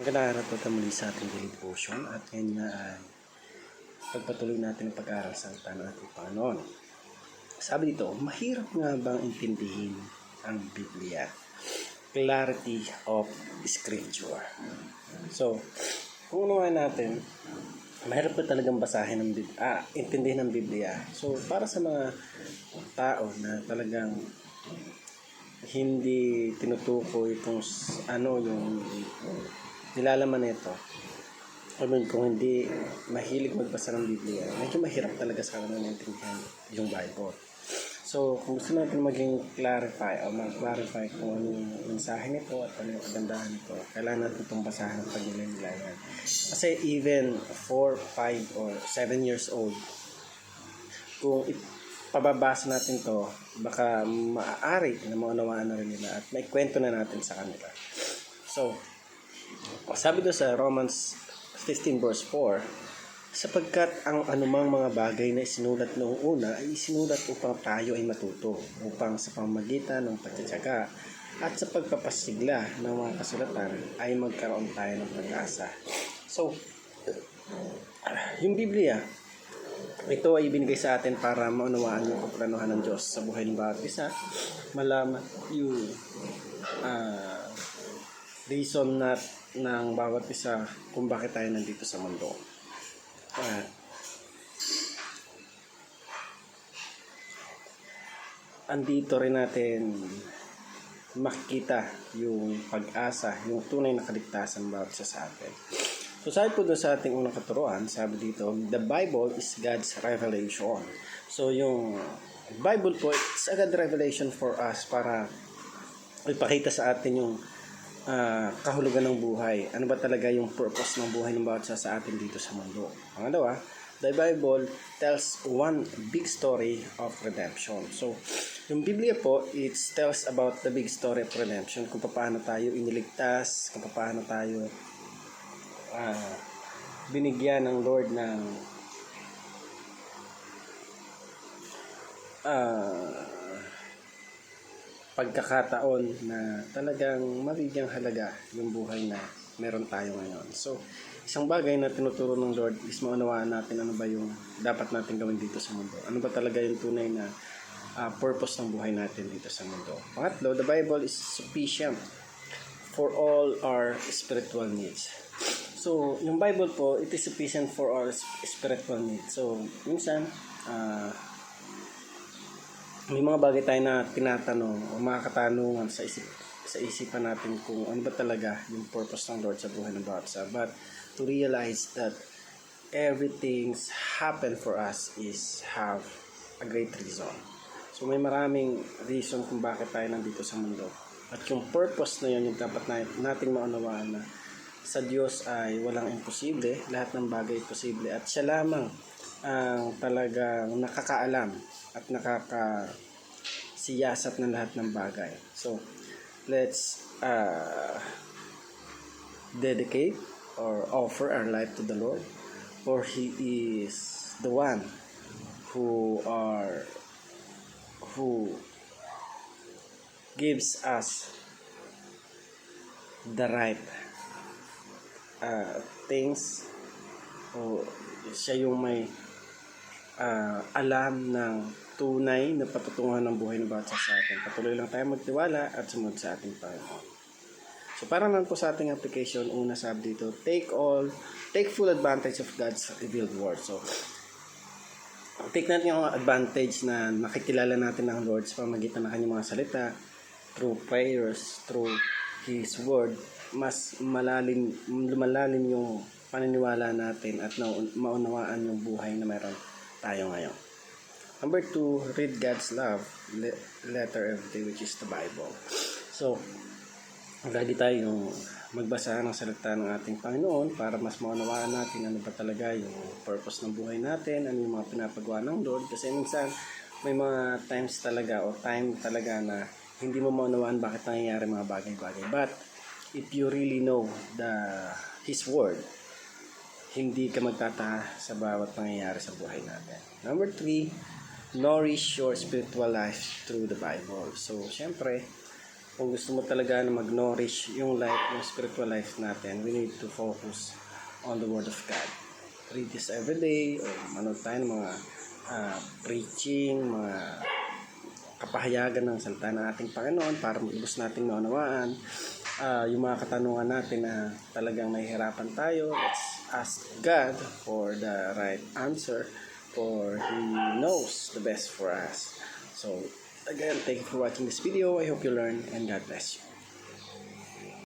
Magandang araw po muli sa ating daily devotion at ngayon nga ay pagpatuloy natin ang pag-aaral sa salita ng ating Panginoon. Sabi dito, mahirap nga bang intindihin ang Biblia? Clarity of Scripture. So, kung unawain natin, mahirap pa talagang basahin ng intindihin ng Biblia. So, para sa mga tao na talagang hindi tinutukoy kung yung nilalaman nito. Kung hindi mahilig magbasa ng Biblia, medyo mahirap talaga sa kanila naintindihan yung Bible. So, kung gusto natin mag-clarify kung ano yung mensahe nito at ano yung kagandahan nito, kailangan natin itong basahan ng pag-nilayan. Kasi even 4, 5, or 7 years old, kung pababasa natin to, baka maaari na maunawaan na rin nila at may kwento na natin sa kanila. So, sabi doon sa Romans 15 verse 4, sapagkat ang anumang mga bagay na isinulat noong una ay isinulat upang tayo ay matuto, upang sa pamamagitan ng pagtsatsaga at sa pagpapasigla ng mga kasulatan ay magkaroon tayo ng pag-asa. So, yung Biblia, ito ay ibinigay sa atin para maunawaan yung kaplanuhan ng Diyos sa buhay ng bawat isa, malaman yung reason ng bawat isa kung bakit tayo nandito sa mundo. Andito rin natin makikita yung pag-asa, yung tunay na kaligtasan bawat isa sa atin. So sabi po doon sa ating unang katuruan, sabi dito, the Bible is God's revelation. So yung Bible po is a God revelation for us para ipakita sa atin yung kahulugan ng buhay. Ano ba talaga yung purpose ng buhay ng bawat isa sa atin dito sa mundo. Pangalawa, the Bible tells one big story of redemption. So, yung Biblia po, it tells about the big story of redemption, kung paano tayo iniligtas, kung paano tayo binigyan ng Lord ng pagkakataon na talagang mabigyang halaga yung buhay na meron tayo ngayon. So, isang bagay na tinuturo ng Lord is maunawaan natin ano ba yung dapat natin gawin dito sa mundo. Ano ba talaga yung tunay na purpose ng buhay natin dito sa mundo. Pangatlo, the Bible is sufficient for all our spiritual needs. So, yung Bible po, it is sufficient for our spiritual needs. So, minsan, may mga bagay tayo na tinatanong o mga katanungan sa isipan natin kung ano ba talaga yung purpose ng Lord sa buhay ng bawat isa. But to realize that everything's happen for us is have a great reason. So may maraming reason kung bakit tayo nandito sa mundo. At yung purpose na yun yung dapat nating maunawaan na sa Diyos ay walang imposible, lahat ng bagay posible at siya lamang ang talagang nakakaalam at nakakasiyasat ng lahat ng bagay. So, let's dedicate or offer our life to the Lord, for He is the one who gives us the right things. O siya yung may alam ng tunay na patutunguhan ng buhay ng bawat isa sa atin. Patuloy lang tayo magtiwala at sumunod sa ating Panginoon. So para naman po sa ating application, una sabi dito, take full advantage of God's revealed word. So take natin yung advantage na makikilala natin ng Lord sa pamamagitan ng kanyang mga salita, through prayers, through His word, mas lumalalim yung paniniwala natin at maunawaan yung buhay na meron tayo ngayon. Number 2, read God's love letter every day, which is the Bible. So, lagi tayong magbasa ng salita ng ating Panginoon para mas maunawaan natin ano ba talaga yung purpose ng buhay natin, ano yung mga pinapagawa ng Lord. Kasi minsan, may mga times talaga o time talaga na hindi mo maunawaan bakit nangyayari mga bagay-bagay. But, if you really know His word, hindi ka magtataka sa bawat nangyayari sa buhay natin. Number 3, nourish your spiritual life through the Bible. So, syempre, kung gusto mo talaga na mag-nourish yung life, yung spiritual life natin, we need to focus on the Word of God. Read this every day, o manood tayo ng mga preaching, mga kapahayagan ng salita ng ating Panginoon para lubos nating naunawaan yung mga katanungan natin na talagang nahihirapan tayo. Let's ask God for the right answer, for He knows the best for us. So, again, thank you for watching this video. I hope you learn, and God bless you.